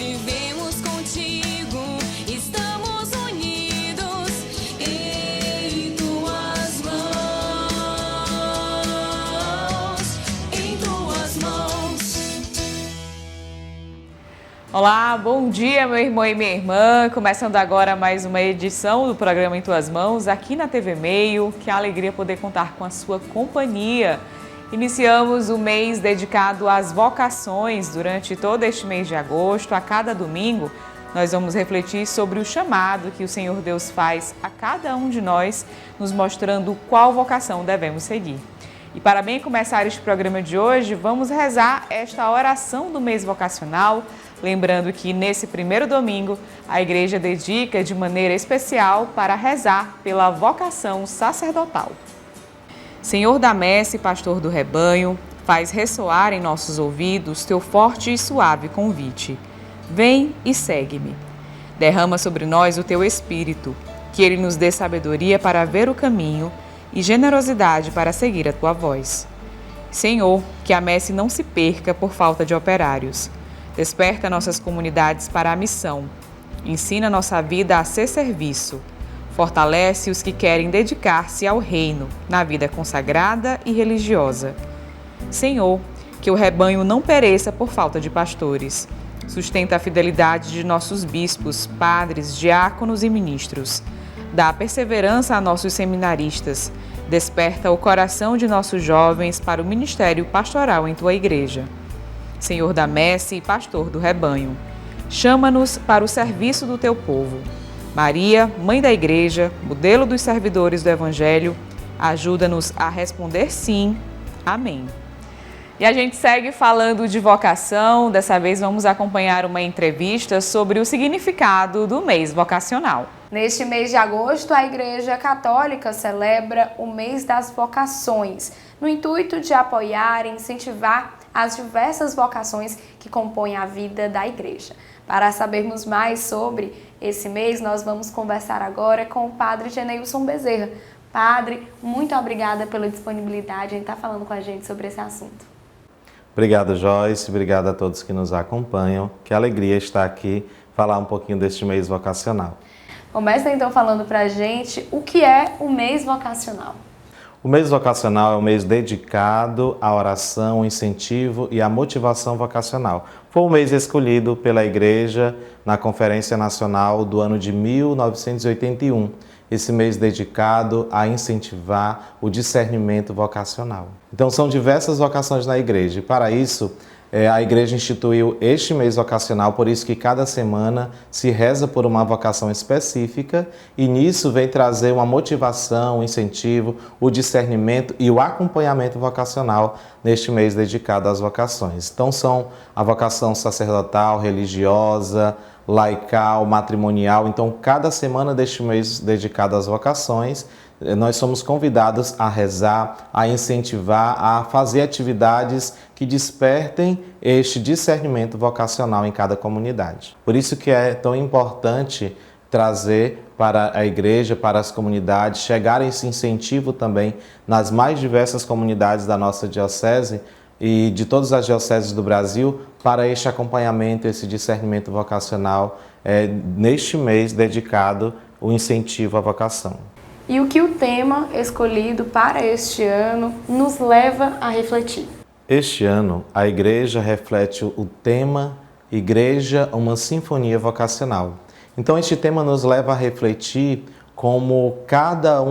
vivemos contigo, estamos unidos em tuas mãos, em tuas mãos. Olá, bom dia, meu irmão e minha irmã. Começando agora mais uma edição do programa Em Tuas Mãos, aqui na TV Meio. Que alegria poder contar com a sua companhia. Iniciamos o mês dedicado às vocações. Durante todo este mês de agosto, a cada domingo, nós vamos refletir sobre o chamado que o Senhor Deus faz a cada um de nós, nos mostrando qual vocação devemos seguir. E para bem começar este programa de hoje, vamos rezar esta oração do mês vocacional, lembrando que nesse primeiro domingo, a igreja dedica de maneira especial para rezar pela vocação sacerdotal. Senhor da messe, pastor do rebanho, faz ressoar em nossos ouvidos teu forte e suave convite. Vem e segue-me. Derrama sobre nós o teu Espírito, que ele nos dê sabedoria para ver o caminho e generosidade para seguir a tua voz. Senhor, que a messe não se perca por falta de operários. Desperta nossas comunidades para a missão. Ensina nossa vida a ser serviço. Fortalece os que querem dedicar-se ao reino, na vida consagrada e religiosa. Senhor, que o rebanho não pereça por falta de pastores. Sustenta a fidelidade de nossos bispos, padres, diáconos e ministros. Dá perseverança a nossos seminaristas. Desperta o coração de nossos jovens para o ministério pastoral em tua igreja. Senhor da messe e pastor do rebanho, chama-nos para o serviço do teu povo. Maria, Mãe da Igreja, modelo dos servidores do Evangelho, ajuda-nos a responder sim. Amém. E a gente segue falando de vocação. Dessa vez vamos acompanhar uma entrevista sobre o significado do mês vocacional. Neste mês de agosto, a Igreja Católica celebra o mês das vocações, no intuito de apoiar e incentivar as diversas vocações que compõem a vida da Igreja. Para sabermos mais sobre esse mês, nós vamos conversar agora com o Padre Geneilson Bezerra. Padre, muito obrigada pela disponibilidade em estar falando com a gente sobre esse assunto. Obrigado, Joyce. Obrigado a todos que nos acompanham. Que alegria estar aqui, falar um pouquinho deste mês vocacional. Começa então falando para a gente o que é o mês vocacional. O mês vocacional é um mês dedicado à oração, ao incentivo e à motivação vocacional. Foi um mês escolhido pela Igreja na Conferência Nacional do ano de 1981. Esse mês dedicado a incentivar o discernimento vocacional. Então são diversas vocações na Igreja e para isso a Igreja instituiu este mês vocacional, por isso que cada semana se reza por uma vocação específica e nisso vem trazer uma motivação, um incentivo, o discernimento e o acompanhamento vocacional neste mês dedicado às vocações. Então são a vocação sacerdotal, religiosa, laical, matrimonial. Então cada semana deste mês dedicado às vocações, nós somos convidados a rezar, a incentivar, a fazer atividades que despertem este discernimento vocacional em cada comunidade. Por isso que é tão importante trazer para a igreja, para as comunidades, chegar esse incentivo também nas mais diversas comunidades da nossa diocese e de todas as dioceses do Brasil para este acompanhamento, esse discernimento vocacional neste mês dedicado ao incentivo à vocação. E o que o tema escolhido para este ano nos leva a refletir? Este ano, a Igreja reflete o tema Igreja, uma sinfonia vocacional. Então, este tema nos leva a refletir como cada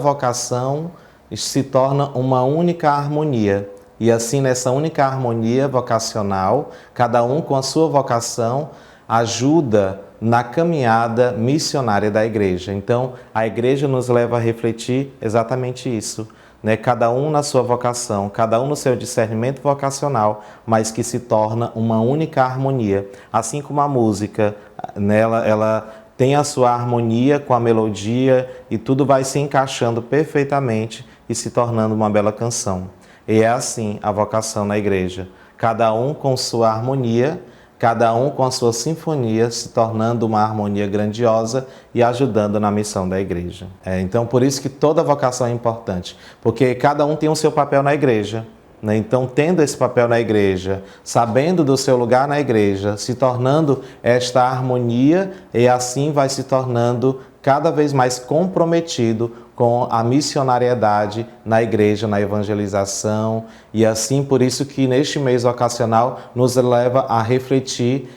vocação se torna uma única harmonia. E assim, nessa única harmonia vocacional, cada um com a sua vocação ajuda na caminhada missionária da Igreja. Então, a Igreja nos leva a refletir exatamente isso, né? Cada um na sua vocação, cada um no seu discernimento vocacional, mas que se torna uma única harmonia. Assim como a música, né? Ela tem a sua harmonia com a melodia e tudo vai se encaixando perfeitamente e se tornando uma bela canção. E é assim a vocação na Igreja. Cada um com sua harmonia, cada um com a sua sinfonia, se tornando uma harmonia grandiosa e ajudando na missão da Igreja. Então, por isso que toda vocação é importante, porque cada um tem o seu papel na Igreja. né? Então, tendo esse papel na igreja, sabendo do seu lugar na igreja, se tornando esta harmonia e assim vai se tornando cada vez mais comprometido com a missionariedade na igreja, na evangelização, e assim por isso que neste mês vocacional nos leva a refletir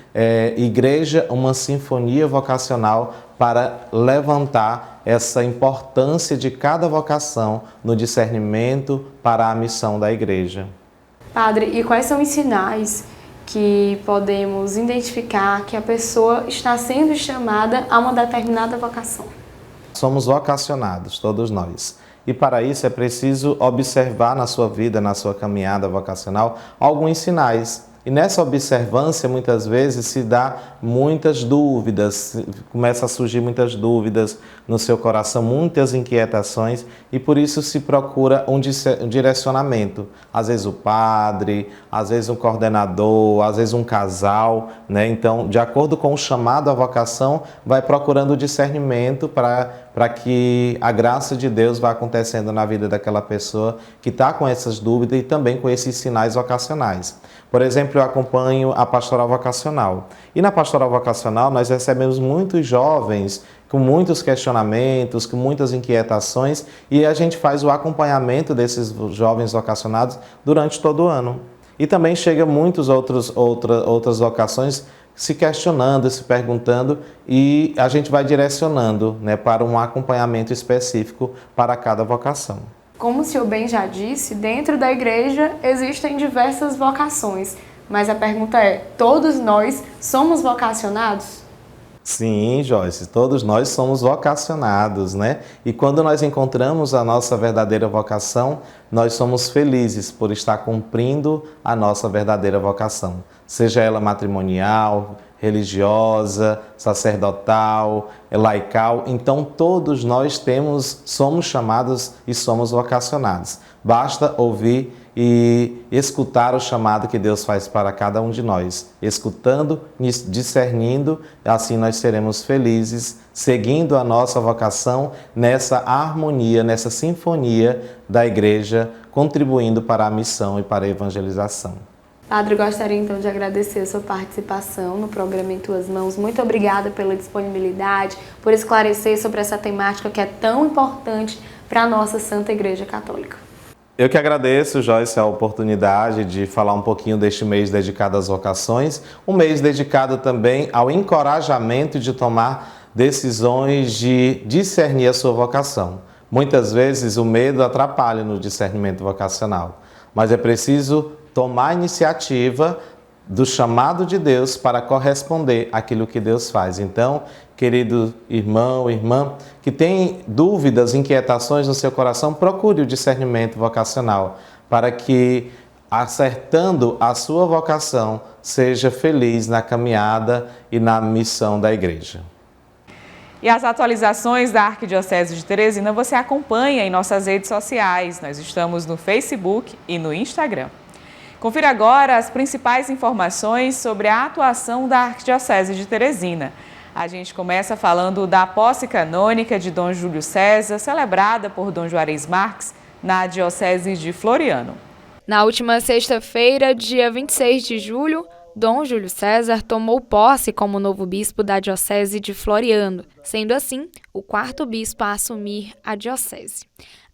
igreja, uma sinfonia vocacional para levantar essa importância de cada vocação no discernimento para a missão da igreja. Padre, e quais são os sinais que podemos identificar que a pessoa está sendo chamada a uma determinada vocação? Somos vocacionados, todos nós. E para isso é preciso observar na sua vida, na sua caminhada vocacional, alguns sinais. E nessa observância, muitas vezes, se dá muitas dúvidas, começa a surgir muitas dúvidas no seu coração, muitas inquietações, e por isso se procura um direcionamento. Às vezes o padre, às vezes um coordenador, às vezes um casal, né? Então, de acordo com o chamado à vocação, vai procurando discernimento para que a graça de Deus vá acontecendo na vida daquela pessoa que está com essas dúvidas e também com esses sinais vocacionais. Por exemplo, eu acompanho a pastoral vocacional. E na pastoral vocacional nós recebemos muitos jovens com muitos questionamentos, com muitas inquietações, e a gente faz o acompanhamento desses jovens vocacionados durante todo o ano. E também chega muitas outras vocações se questionando, se perguntando, e a gente vai direcionando, né, para um acompanhamento específico para cada vocação. Como o senhor bem já disse, dentro da igreja existem diversas vocações, mas a pergunta é, todos nós somos vocacionados? Sim, Joyce, todos nós somos vocacionados, né? E quando nós encontramos a nossa verdadeira vocação, nós somos felizes por estar cumprindo a nossa verdadeira vocação, seja ela matrimonial, religiosa, sacerdotal, laical. Então todos nós somos chamados e somos vocacionados. Basta ouvir e escutar o chamado que Deus faz para cada um de nós. Escutando, discernindo, assim nós seremos felizes, seguindo a nossa vocação nessa harmonia, nessa sinfonia da igreja, contribuindo para a missão e para a evangelização. Padre, gostaria então de agradecer a sua participação no programa Em Tuas Mãos. Muito obrigada pela disponibilidade, por esclarecer sobre essa temática que é tão importante para a nossa Santa Igreja Católica. Eu que agradeço, Joyce, a oportunidade de falar um pouquinho deste mês dedicado às vocações, um mês dedicado também ao encorajamento de tomar decisões de discernir a sua vocação. Muitas vezes o medo atrapalha no discernimento vocacional, mas é preciso tomar a iniciativa do chamado de Deus para corresponder àquilo que Deus faz. Então, querido irmão, irmã, que tem dúvidas, inquietações no seu coração, procure o discernimento vocacional para que, acertando a sua vocação, seja feliz na caminhada e na missão da igreja. E as atualizações da Arquidiocese de Teresina você acompanha em nossas redes sociais. Nós estamos no Facebook e no Instagram. Confira agora as principais informações sobre a atuação da Arquidiocese de Teresina. A gente começa falando da posse canônica de Dom Júlio César, celebrada por Dom Juarez Marques, na Diocese de Floriano. Na última sexta-feira, dia 26 de julho, Dom Júlio César tomou posse como novo bispo da Diocese de Floriano, sendo assim o quarto bispo a assumir a diocese.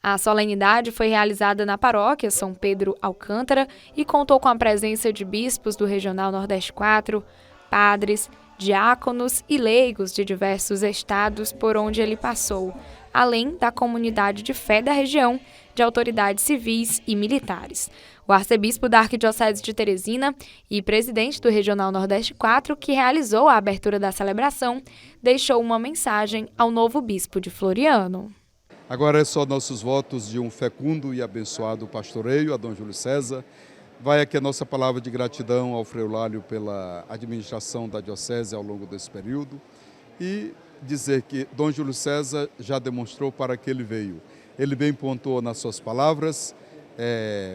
A solenidade foi realizada na paróquia São Pedro Alcântara e contou com a presença de bispos do Regional Nordeste 4, padres, diáconos e leigos de diversos estados por onde ele passou, além da comunidade de fé da região, de autoridades civis e militares. O arcebispo da Arquidiocese de Teresina e presidente do Regional Nordeste 4, que realizou a abertura da celebração, deixou uma mensagem ao novo bispo de Floriano. Agora é só nossos votos de um fecundo e abençoado pastoreio a Dom Júlio César. Vai aqui a nossa palavra de gratidão ao Frei Eulálio pela administração da diocese ao longo desse período e dizer que Dom Júlio César já demonstrou para que ele veio. Ele bem pontuou nas suas palavras,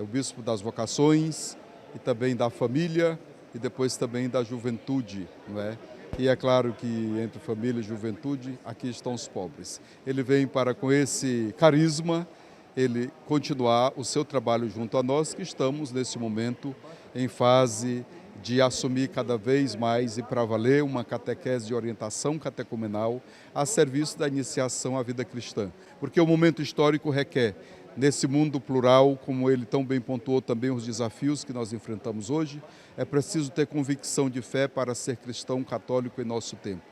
o bispo das vocações e também da família e depois também da juventude, não é? E é claro que entre família e juventude, aqui estão os pobres. Ele vem para, com esse carisma, ele continuar o seu trabalho junto a nós, que estamos nesse momento em fase de assumir cada vez mais e para valer uma catequese de orientação catecumenal a serviço da iniciação à vida cristã. Porque o momento histórico requer, nesse mundo plural, como ele tão bem pontuou também os desafios que nós enfrentamos hoje, é preciso ter convicção de fé para ser cristão católico em nosso tempo.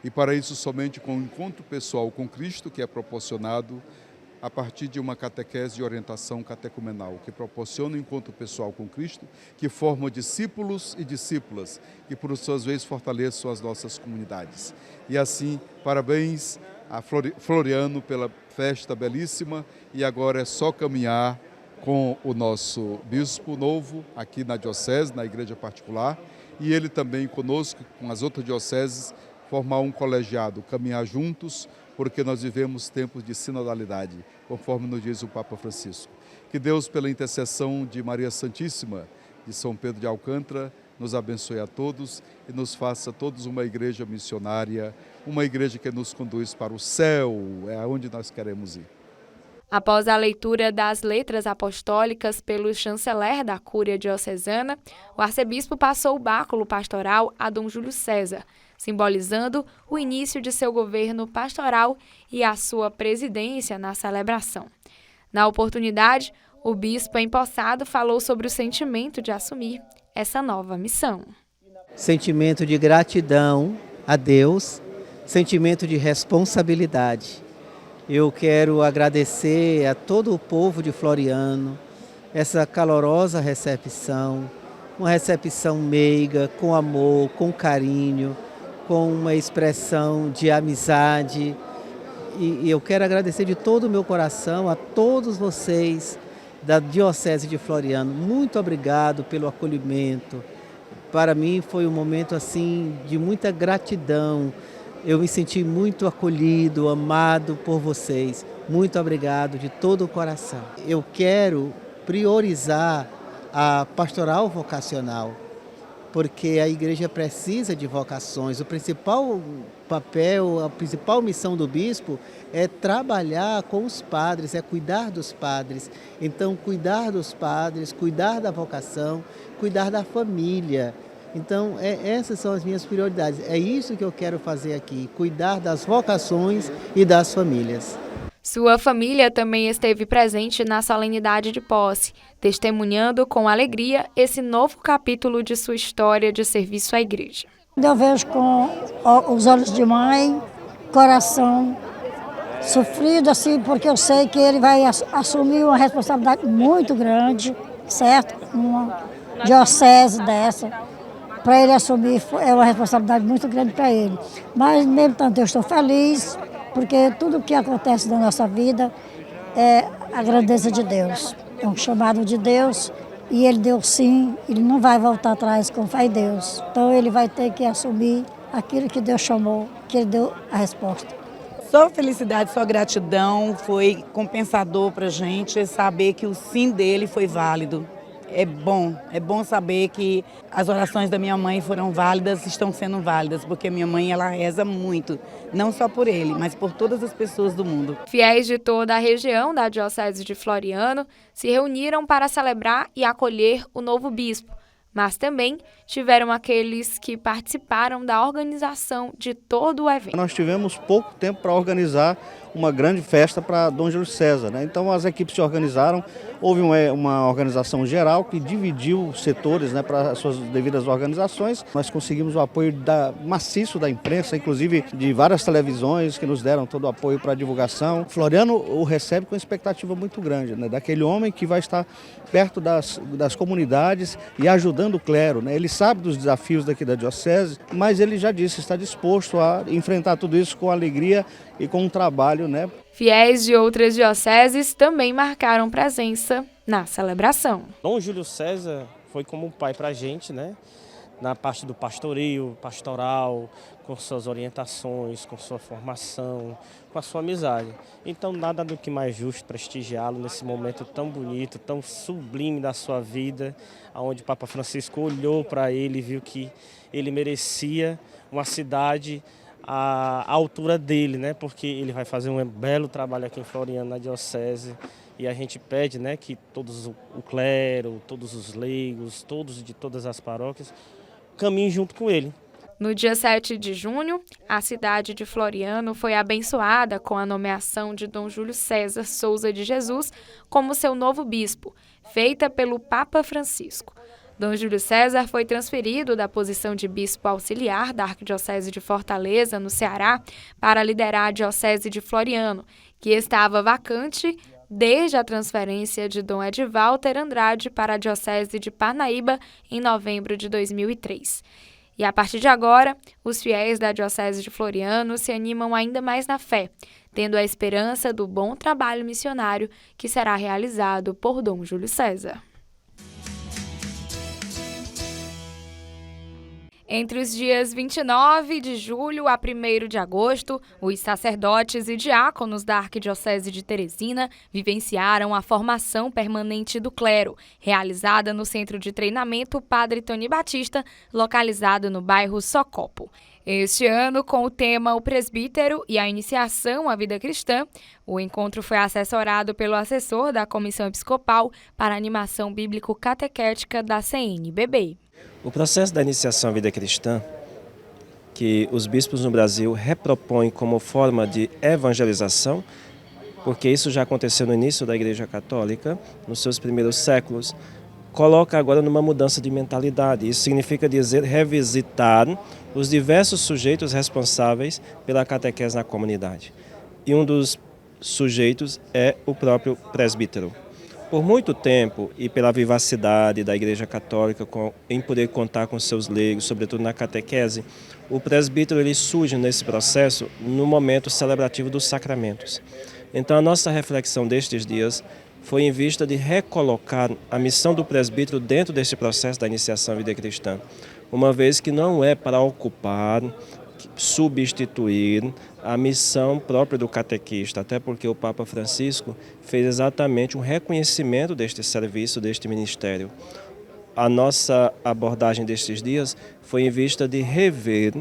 E para isso somente com o encontro pessoal com Cristo, que é proporcionado a partir de uma catequese de orientação catecumenal, que proporciona o encontro pessoal com Cristo, que forma discípulos e discípulas, que por suas vezes fortaleçam as nossas comunidades. E assim, parabéns a Floriano pela festa belíssima, e agora é só caminhar com o nosso bispo novo aqui na diocese, na igreja particular, e ele também conosco, com as outras dioceses, formar um colegiado, caminhar juntos, porque nós vivemos tempos de sinodalidade, conforme nos diz o Papa Francisco. Que Deus, pela intercessão de Maria Santíssima, de São Pedro de Alcântara, nos abençoe a todos e nos faça todos uma igreja missionária, uma igreja que nos conduz para o céu, é aonde nós queremos ir. Após a leitura das letras apostólicas pelo chanceler da Cúria Diocesana, o arcebispo passou o báculo pastoral a Dom Júlio César, simbolizando o início de seu governo pastoral e a sua presidência na celebração. Na oportunidade, o bispo empossado falou sobre o sentimento de assumir essa nova missão. Sentimento de gratidão a Deus, sentimento de responsabilidade. Eu quero agradecer a todo o povo de Floriano essa calorosa recepção, uma recepção meiga, com amor, com carinho, com uma expressão de amizade. E eu quero agradecer de todo o meu coração a todos vocês da Diocese de Floriano. Muito obrigado pelo acolhimento. Para mim foi um momento assim de muita gratidão. Eu me senti muito acolhido, amado por vocês. Muito obrigado de todo o coração. Eu quero priorizar a pastoral vocacional, porque a igreja precisa de vocações. O principal papel, a principal missão do bispo é trabalhar com os padres, é cuidar dos padres. Então, cuidar dos padres, cuidar da vocação, cuidar da família. Então, essas são as minhas prioridades. É isso que eu quero fazer aqui, cuidar das vocações e das famílias. Sua família também esteve presente na solenidade de posse, testemunhando com alegria esse novo capítulo de sua história de serviço à igreja. Eu vejo com os olhos de mãe, coração sofrido assim, porque eu sei que ele vai assumir uma responsabilidade muito grande, certo? Uma diocese dessa. Para ele assumir é uma responsabilidade muito grande para ele. Mas, mesmo tanto, eu estou feliz, porque tudo o que acontece na nossa vida é a grandeza de Deus. É um chamado de Deus e ele deu sim, ele não vai voltar atrás com fé em Deus. Então, ele vai ter que assumir aquilo que Deus chamou, que ele deu a resposta. Só felicidade, só gratidão, foi compensador para a gente saber que o sim dele foi válido. É bom saber que as orações da minha mãe foram válidas, estão sendo válidas, porque minha mãe ela reza muito, não só por ele, mas por todas as pessoas do mundo. Fiéis de toda a região da Diocese de Floriano se reuniram para celebrar e acolher o novo bispo, mas também tiveram aqueles que participaram da organização de todo o evento. Nós tivemos pouco tempo para organizar uma grande festa para Dom Júlio César, né? Então as equipes se organizaram, houve uma organização geral que dividiu os setores, né, para as suas devidas organizações. Nós conseguimos o apoio maciço da imprensa, inclusive de várias televisões que nos deram todo o apoio para a divulgação. Floriano o recebe com expectativa muito grande, né, daquele homem que vai estar perto das comunidades e ajudando o clero, né? Ele sabe dos desafios daqui da diocese, mas ele já disse, está disposto a enfrentar tudo isso com alegria e com um trabalho, né? Fiéis de outras dioceses também marcaram presença na celebração. Dom Júlio César foi como um pai para a gente, né? Na parte do pastoreio, pastoral, com suas orientações, com sua formação, com a sua amizade. Então nada do que mais justo prestigiá-lo nesse momento tão bonito, tão sublime da sua vida, onde o Papa Francisco olhou para ele e viu que ele merecia uma cidade à altura dele, né? Porque ele vai fazer um belo trabalho aqui em Floriano, na diocese, E a gente pede, né, que todos o clero, todos os leigos, todos de todas as paróquias caminhem junto com ele. No dia 7 de junho, a cidade de Floriano foi abençoada com a nomeação de Dom Júlio César Souza de Jesus como seu novo bispo, feita pelo Papa Francisco. Dom Júlio César foi transferido da posição de bispo auxiliar da Arquidiocese de Fortaleza, no Ceará, para liderar a Diocese de Floriano, que estava vacante desde a transferência de Dom Edvalter Andrade para a Diocese de Parnaíba em novembro de 2003. E a partir de agora, os fiéis da Diocese de Floriano se animam ainda mais na fé, tendo a esperança do bom trabalho missionário que será realizado por Dom Júlio César. Entre os dias 29 de julho a 1º de agosto, os sacerdotes e diáconos da Arquidiocese de Teresina vivenciaram a formação permanente do clero, realizada no Centro de Treinamento Padre Tony Batista, localizado no bairro Socopo. Este ano, com o tema O Presbítero e a Iniciação à Vida Cristã, o encontro foi assessorado pelo assessor da Comissão Episcopal para a Animação Bíblico-Catequética da CNBB. O processo da iniciação à vida cristã, que os bispos no Brasil repropõem como forma de evangelização, porque isso já aconteceu no início da Igreja Católica, nos seus primeiros séculos, coloca agora numa mudança de mentalidade. Isso significa dizer revisitar os diversos sujeitos responsáveis pela catequese na comunidade. E um dos sujeitos é o próprio presbítero. Por muito tempo, e pela vivacidade da Igreja Católica em poder contar com seus leigos, sobretudo na catequese, o presbítero ele surge nesse processo no momento celebrativo dos sacramentos. Então a nossa reflexão destes dias foi em vista de recolocar a missão do presbítero dentro deste processo da iniciação à vida cristã, uma vez que não é para ocupar, substituir a missão própria do catequista, até porque o Papa Francisco fez exatamente um reconhecimento deste serviço, deste ministério. A nossa abordagem destes dias foi em vista de rever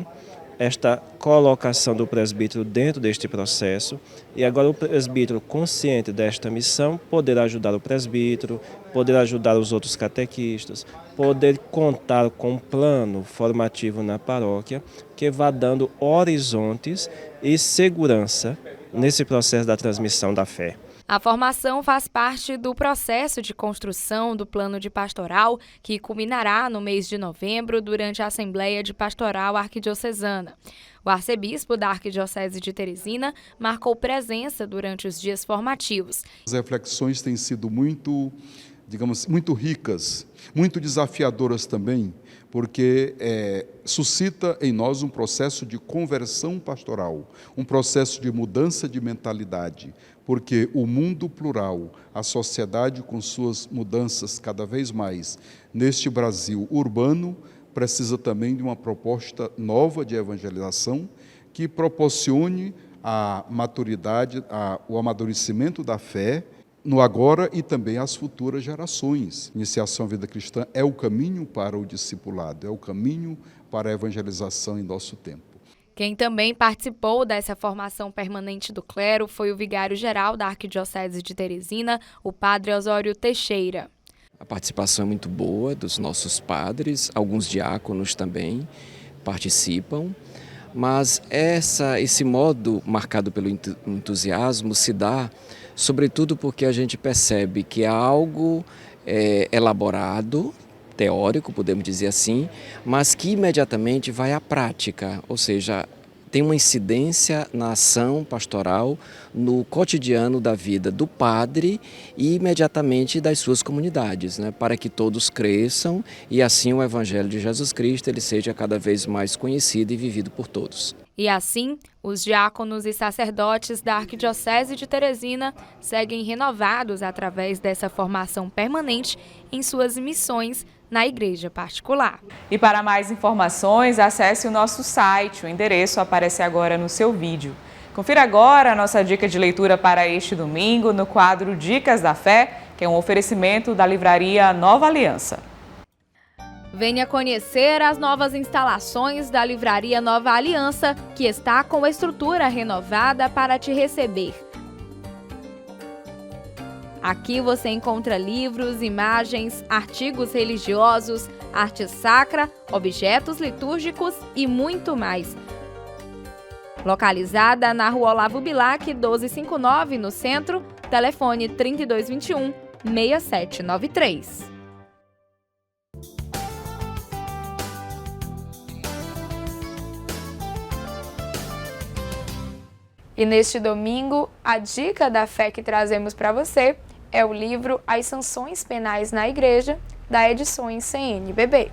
esta colocação do presbítero dentro deste processo e agora o presbítero, consciente desta missão, poder ajudar o presbítero, poder ajudar os outros catequistas, poder contar com um plano formativo na paróquia que vá dando horizontes e segurança nesse processo da transmissão da fé. A formação faz parte do processo de construção do plano de pastoral que culminará no mês de novembro durante a Assembleia de Pastoral Arquidiocesana. O arcebispo da Arquidiocese de Teresina marcou presença durante os dias formativos. As reflexões têm sido muito ricas, muito desafiadoras também, porque suscita em nós um processo de conversão pastoral, um processo de mudança de mentalidade, porque o mundo plural, a sociedade com suas mudanças cada vez mais neste Brasil urbano, precisa também de uma proposta nova de evangelização que proporcione a maturidade, o amadurecimento da fé no agora e também às futuras gerações. Iniciação à vida cristã é o caminho para o discipulado, é o caminho para a evangelização em nosso tempo. Quem também participou dessa formação permanente do clero foi o vigário-geral da Arquidiocese de Teresina, o padre Osório Teixeira. A participação é muito boa dos nossos padres, alguns diáconos também participam, mas esse modo marcado pelo entusiasmo se dá sobretudo porque a gente percebe que é algo elaborado, teórico, podemos dizer assim, mas que imediatamente vai à prática, ou seja, tem uma incidência na ação pastoral, no cotidiano da vida do padre e imediatamente das suas comunidades, né, para que todos cresçam e assim o Evangelho de Jesus Cristo ele seja cada vez mais conhecido e vivido por todos. E assim, os diáconos e sacerdotes da Arquidiocese de Teresina seguem renovados através dessa formação permanente em suas missões na igreja particular. E para mais informações, acesse o nosso site, o endereço aparece agora no seu vídeo. Confira agora a nossa dica de leitura para este domingo no quadro Dicas da Fé, que é um oferecimento da livraria Nova Aliança. Venha conhecer as novas instalações da Livraria Nova Aliança, que está com estrutura renovada para te receber. Aqui você encontra livros, imagens, artigos religiosos, arte sacra, objetos litúrgicos e muito mais. Localizada na Rua Olavo Bilac, 1259, no centro, telefone 3221-6793. E neste domingo, a dica da fé que trazemos para você é o livro As Sanções Penais na Igreja, da Edições CNBB.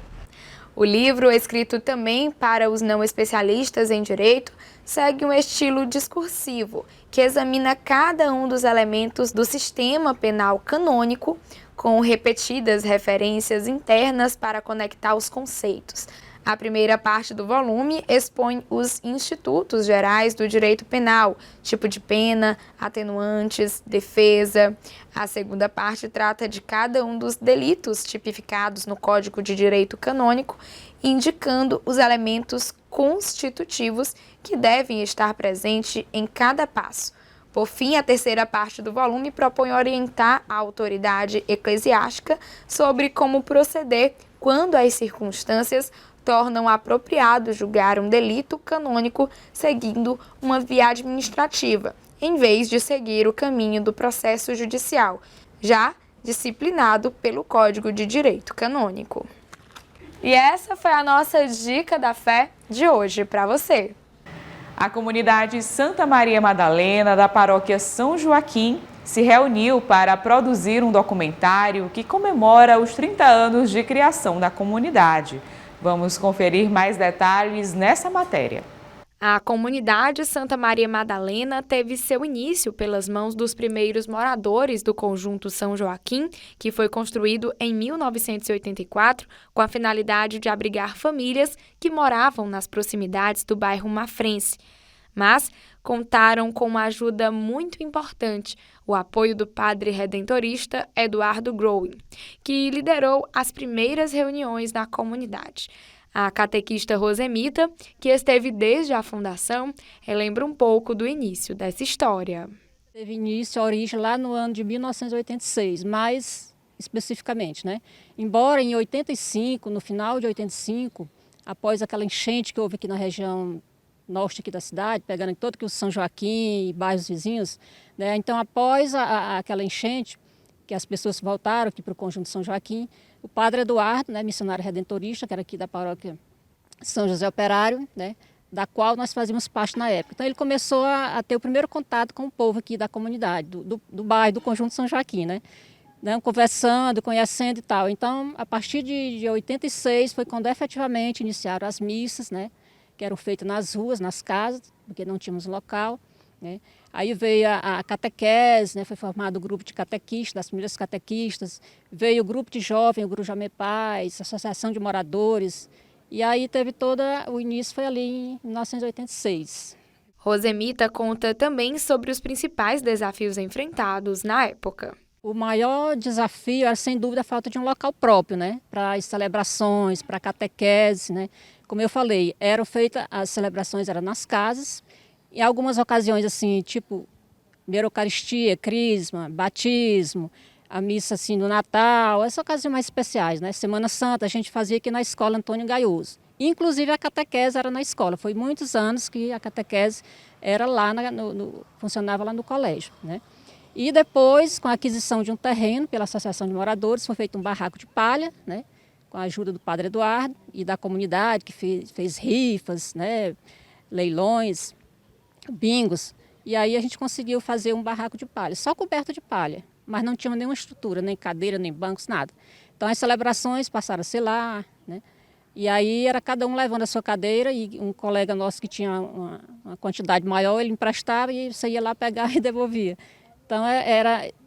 O livro, escrito também para os não especialistas em direito, segue um estilo discursivo, que examina cada um dos elementos do sistema penal canônico, com repetidas referências internas para conectar os conceitos. A primeira parte do volume expõe os institutos gerais do direito penal, tipo de pena, atenuantes, defesa. A segunda parte trata de cada um dos delitos tipificados no Código de Direito Canônico, indicando os elementos constitutivos que devem estar presentes em cada passo. Por fim, a terceira parte do volume propõe orientar a autoridade eclesiástica sobre como proceder quando as circunstâncias tornam apropriado julgar um delito canônico seguindo uma via administrativa, em vez de seguir o caminho do processo judicial, já disciplinado pelo Código de Direito Canônico. E essa foi a nossa dica da fé de hoje para você. A comunidade Santa Maria Madalena, da paróquia São Joaquim, se reuniu para produzir um documentário que comemora os 30 anos de criação da comunidade. Vamos conferir mais detalhes nessa matéria. A comunidade Santa Maria Madalena teve seu início pelas mãos dos primeiros moradores do conjunto São Joaquim, que foi construído em 1984 com a finalidade de abrigar famílias que moravam nas proximidades do bairro Mafrense. Mas contaram com uma ajuda muito importante, o apoio do padre redentorista Eduardo Growing, que liderou as primeiras reuniões na comunidade. A catequista Rosemita, que esteve desde a fundação, relembra um pouco do início dessa história. Teve início, a origem lá no ano de 1986, mais especificamente, né? Embora em 85, no final de 85, após aquela enchente que houve aqui na região norte aqui da cidade, pegando em todo que o São Joaquim e bairros vizinhos, né? Então, após aquela enchente, que as pessoas voltaram aqui para o conjunto São Joaquim, o padre Eduardo, né, missionário redentorista, que era aqui da paróquia São José Operário, né, da qual nós fazíamos parte na época. Então, ele começou a ter o primeiro contato com o povo aqui da comunidade, do bairro, do conjunto São Joaquim, né? Conversando, conhecendo e tal. Então, a partir de 86 foi quando efetivamente iniciaram as missas, né, que eram feitas nas ruas, nas casas, porque não tínhamos local, né? Aí veio a catequese, né? Foi formado o grupo de catequistas, das primeiras catequistas, veio o grupo de jovens, o grupo Jamé Paz, a associação de moradores, e aí teve o início foi ali em 1986. Rosemita conta também sobre os principais desafios enfrentados na época. O maior desafio era, sem dúvida, a falta de um local próprio, né? Para as celebrações, para a catequese, né? Como eu falei, eram feitas, as celebrações eram nas casas, em algumas ocasiões, assim, tipo, primeira Eucaristia, Crisma, batismo, a missa, assim, do Natal, essas ocasiões mais especiais, né? Semana Santa, a gente fazia aqui na escola Antônio Gaioso. Inclusive, a catequese era na escola. Foi muitos anos que a catequese era lá, funcionava lá no colégio, né? E depois, com a aquisição de um terreno pela Associação de Moradores, foi feito um barraco de palha, né? Com a ajuda do padre Eduardo e da comunidade, que fez rifas, né? Leilões, bingos. E aí a gente conseguiu fazer um barraco de palha, só coberto de palha, mas não tinha nenhuma estrutura, nem cadeira, nem bancos, nada. Então as celebrações passaram a ser lá, né? E aí era cada um levando a sua cadeira, e um colega nosso que tinha uma quantidade maior, ele emprestava e você ia lá pegar e devolvia. Então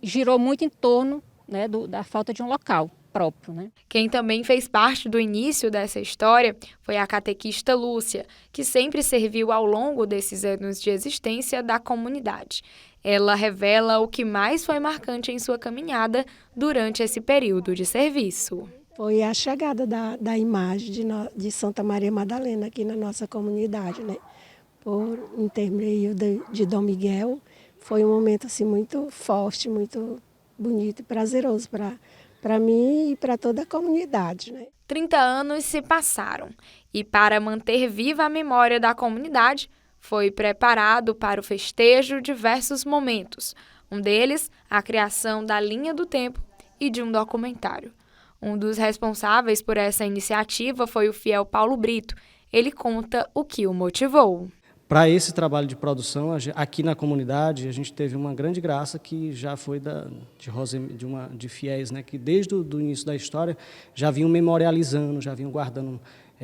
girou muito em torno, né, da falta de um local próprio, né? Quem também fez parte do início dessa história foi a catequista Lúcia, que sempre serviu ao longo desses anos de existência da comunidade. Ela revela o que mais foi marcante em sua caminhada durante esse período de serviço. Foi a chegada da imagem de Santa Maria Madalena aqui na nossa comunidade, né? Por intermédio de Dom Miguel. Foi um momento assim muito forte, muito bonito e prazeroso para mim e para toda a comunidade, né? 30 anos se passaram e, para manter viva a memória da comunidade, foi preparado para o festejo diversos momentos. Um deles, a criação da linha do tempo e de um documentário. Um dos responsáveis por essa iniciativa foi o fiel Paulo Brito. Ele conta o que o motivou. Para esse trabalho de produção, aqui na comunidade, a gente teve uma grande graça que já foi de fiéis, né, que desde o início da história já vinham memorializando, já vinham guardando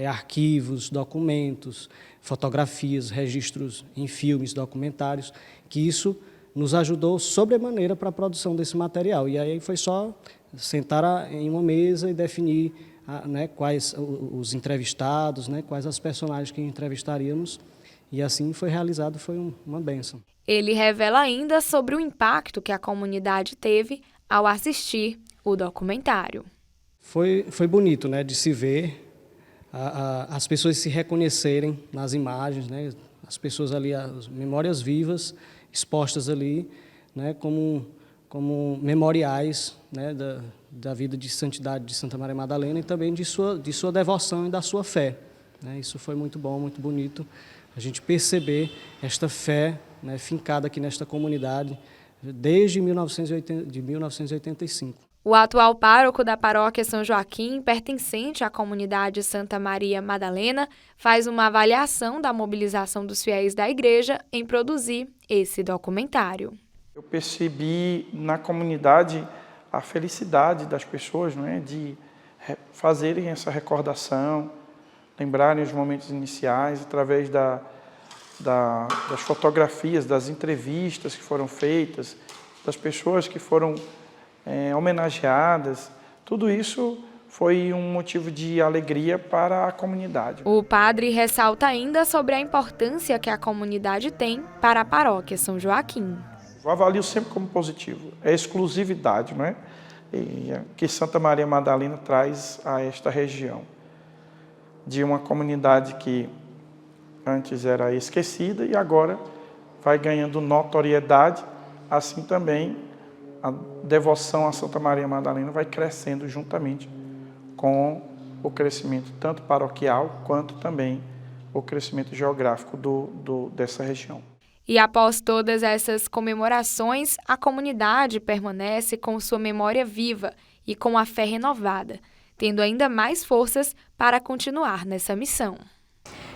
arquivos, documentos, fotografias, registros em filmes, documentários, que isso nos ajudou sobremaneira para a produção desse material. E aí foi só sentar em uma mesa e definir quais os entrevistados, quais as personagens que entrevistaríamos. E assim foi realizado, foi uma bênção. Ele revela ainda sobre o impacto que a comunidade teve ao assistir o documentário. Foi bonito, né, de se ver as pessoas se reconhecerem nas imagens, né, as pessoas ali, as memórias vivas expostas ali, né, como memoriais, né, da vida de santidade de Santa Maria Madalena e também de sua devoção e da sua fé. Né. Isso foi muito bom, muito bonito. A gente perceber esta fé, né, fincada aqui nesta comunidade desde 1985. O atual pároco da paróquia São Joaquim, pertencente à comunidade Santa Maria Madalena, faz uma avaliação da mobilização dos fiéis da igreja em produzir esse documentário. Eu percebi na comunidade a felicidade das pessoas, não é, de fazerem essa recordação, lembrarem os momentos iniciais através das fotografias, das entrevistas que foram feitas, das pessoas que foram homenageadas. Tudo isso foi um motivo de alegria para a comunidade. O padre ressalta ainda sobre a importância que a comunidade tem para a paróquia São Joaquim. Eu avalio sempre como positivo, é a exclusividade, não é? Que Santa Maria Madalena traz a esta região. De uma comunidade que antes era esquecida e agora vai ganhando notoriedade, assim também a devoção a Santa Maria Madalena vai crescendo juntamente com o crescimento tanto paroquial quanto também o crescimento geográfico dessa região. E após todas essas comemorações, a comunidade permanece com sua memória viva e com a fé renovada, tendo ainda mais forças para continuar nessa missão.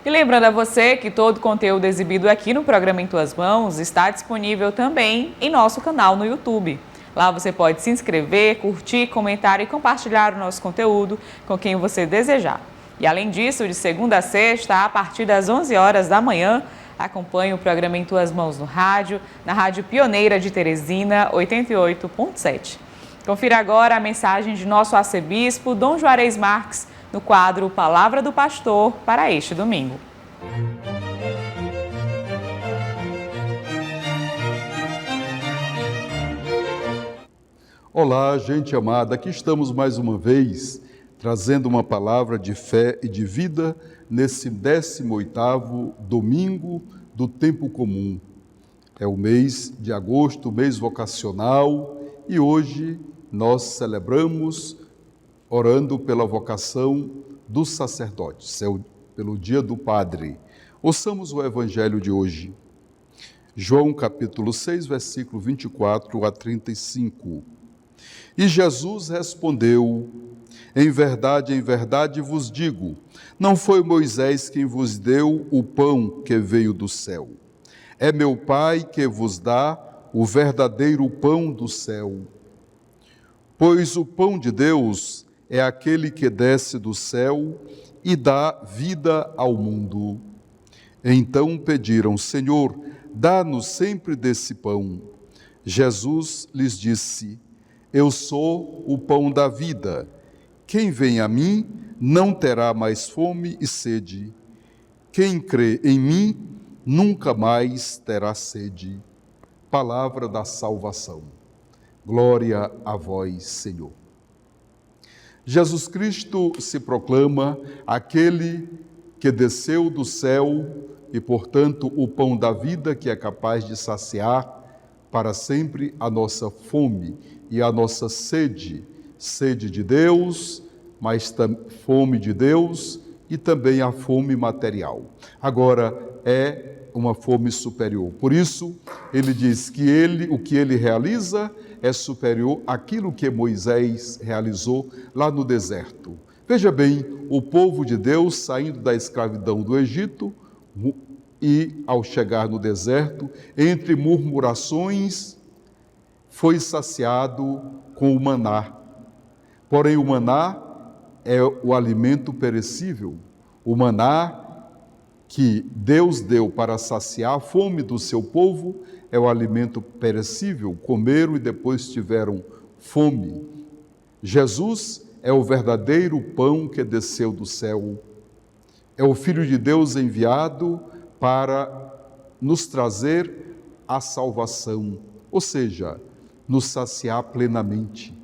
E lembrando a você que todo o conteúdo exibido aqui no programa Em Tuas Mãos está disponível também em nosso canal no YouTube. Lá você pode se inscrever, curtir, comentar e compartilhar o nosso conteúdo com quem você desejar. E além disso, de segunda a sexta, a partir das 11 horas da manhã, acompanhe o programa Em Tuas Mãos no rádio, na Rádio Pioneira de Teresina, 88.7. Confira agora a mensagem de nosso arcebispo, Dom Juarez Marques, no quadro Palavra do Pastor para este domingo. Olá, gente amada, aqui estamos mais uma vez trazendo uma palavra de fé e de vida nesse 18º domingo do tempo comum. É o mês de agosto, mês vocacional, e hoje nós celebramos orando pela vocação dos sacerdotes, pelo dia do Padre. Ouçamos o Evangelho de hoje. João capítulo 6, versículo 24 a 35. E Jesus respondeu: em verdade vos digo, não foi Moisés quem vos deu o pão que veio do céu. É meu Pai que vos dá o verdadeiro pão do céu. Pois o pão de Deus é aquele que desce do céu e dá vida ao mundo. Então pediram: Senhor, dá-nos sempre desse pão. Jesus lhes disse: eu sou o pão da vida. Quem vem a mim não terá mais fome e sede. Quem crê em mim nunca mais terá sede. Palavra da salvação. Glória a vós, Senhor. Jesus Cristo se proclama aquele que desceu do céu e, portanto, o pão da vida que é capaz de saciar para sempre a nossa fome e a nossa sede, sede de Deus, mas fome de Deus e também a fome material. Agora, é uma fome superior. Por isso, ele diz que o que ele realiza é superior àquilo que Moisés realizou lá no deserto. Veja bem, o povo de Deus saindo da escravidão do Egito e, ao chegar no deserto, entre murmurações, foi saciado com o maná. Porém, o maná é o alimento perecível. O maná que Deus deu para saciar a fome do seu povo é o alimento perecível. Comeram e depois tiveram fome. Jesus é o verdadeiro pão que desceu do céu. É o Filho de Deus enviado para nos trazer a salvação, ou seja, nos saciar plenamente.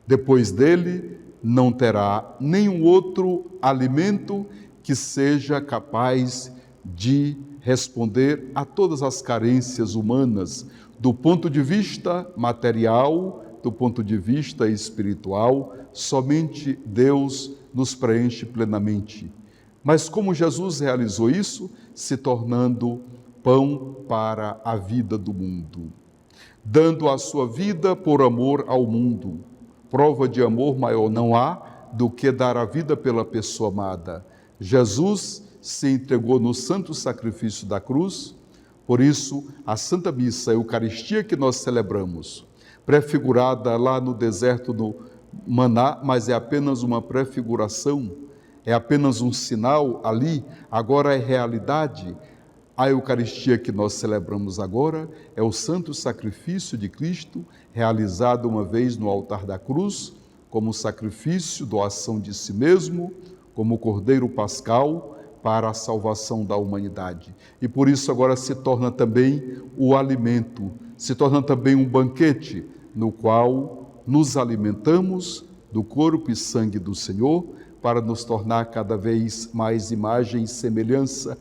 Depois dele, não terá nenhum outro alimento que seja capaz de responder a todas as carências humanas, do ponto de vista material, do ponto de vista espiritual. Somente Deus nos preenche plenamente. Mas como Jesus realizou isso? Se tornando pão para a vida do mundo, dando a sua vida por amor ao mundo. Prova de amor maior não há do que dar a vida pela pessoa amada. Jesus se entregou no santo sacrifício da cruz. Por isso, a Santa Missa, a Eucaristia que nós celebramos, prefigurada lá no deserto do maná, mas é apenas uma prefiguração, é apenas um sinal ali, agora é realidade. A Eucaristia que nós celebramos agora é o santo sacrifício de Cristo, realizado uma vez no altar da cruz, como sacrifício, doação de si mesmo, como Cordeiro Pascal, para a salvação da humanidade. E por isso agora se torna também o alimento, se torna também um banquete, no qual nos alimentamos do corpo e sangue do Senhor, para nos tornar cada vez mais imagem e semelhança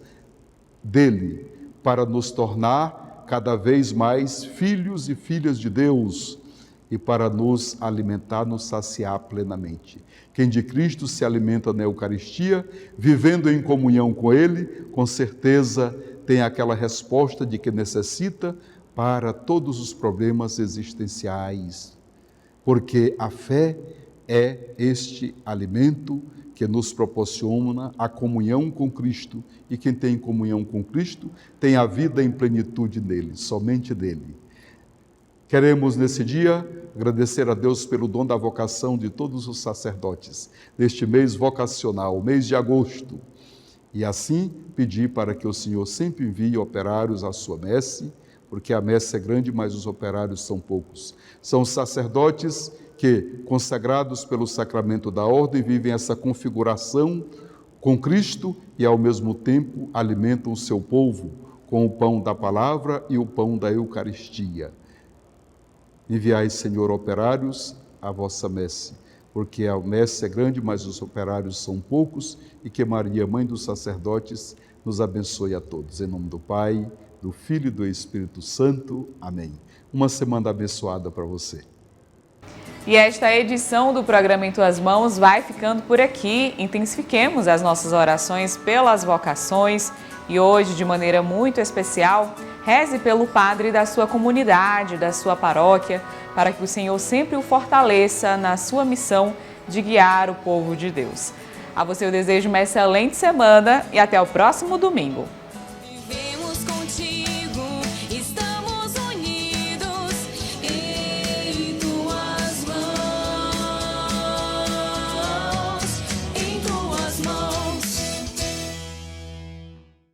dele, para nos tornar cada vez mais filhos e filhas de Deus e para nos alimentar, nos saciar plenamente. Quem de Cristo se alimenta na Eucaristia, vivendo em comunhão com Ele, com certeza tem aquela resposta de que necessita para todos os problemas existenciais, porque a fé é este alimento que nos proporciona a comunhão com Cristo, e quem tem comunhão com Cristo tem a vida em plenitude nele, somente dele. Queremos nesse dia agradecer a Deus pelo dom da vocação de todos os sacerdotes, neste mês vocacional, mês de agosto, e assim pedir para que o Senhor sempre envie operários à sua messe, porque a messe é grande, mas os operários são poucos. São os sacerdotes que, consagrados pelo sacramento da ordem, vivem essa configuração com Cristo e, ao mesmo tempo, alimentam o seu povo com o pão da palavra e o pão da Eucaristia. Enviai, Senhor, operários à vossa messe, porque a messe é grande, mas os operários são poucos, e que Maria, Mãe dos sacerdotes, nos abençoe a todos. Em nome do Pai, do Filho e do Espírito Santo. Amém. Uma semana abençoada para você. E esta edição do programa Em Tuas Mãos vai ficando por aqui. Intensifiquemos as nossas orações pelas vocações e hoje, de maneira muito especial, reze pelo padre da sua comunidade, da sua paróquia, para que o Senhor sempre o fortaleça na sua missão de guiar o povo de Deus. A você eu desejo uma excelente semana e até o próximo domingo.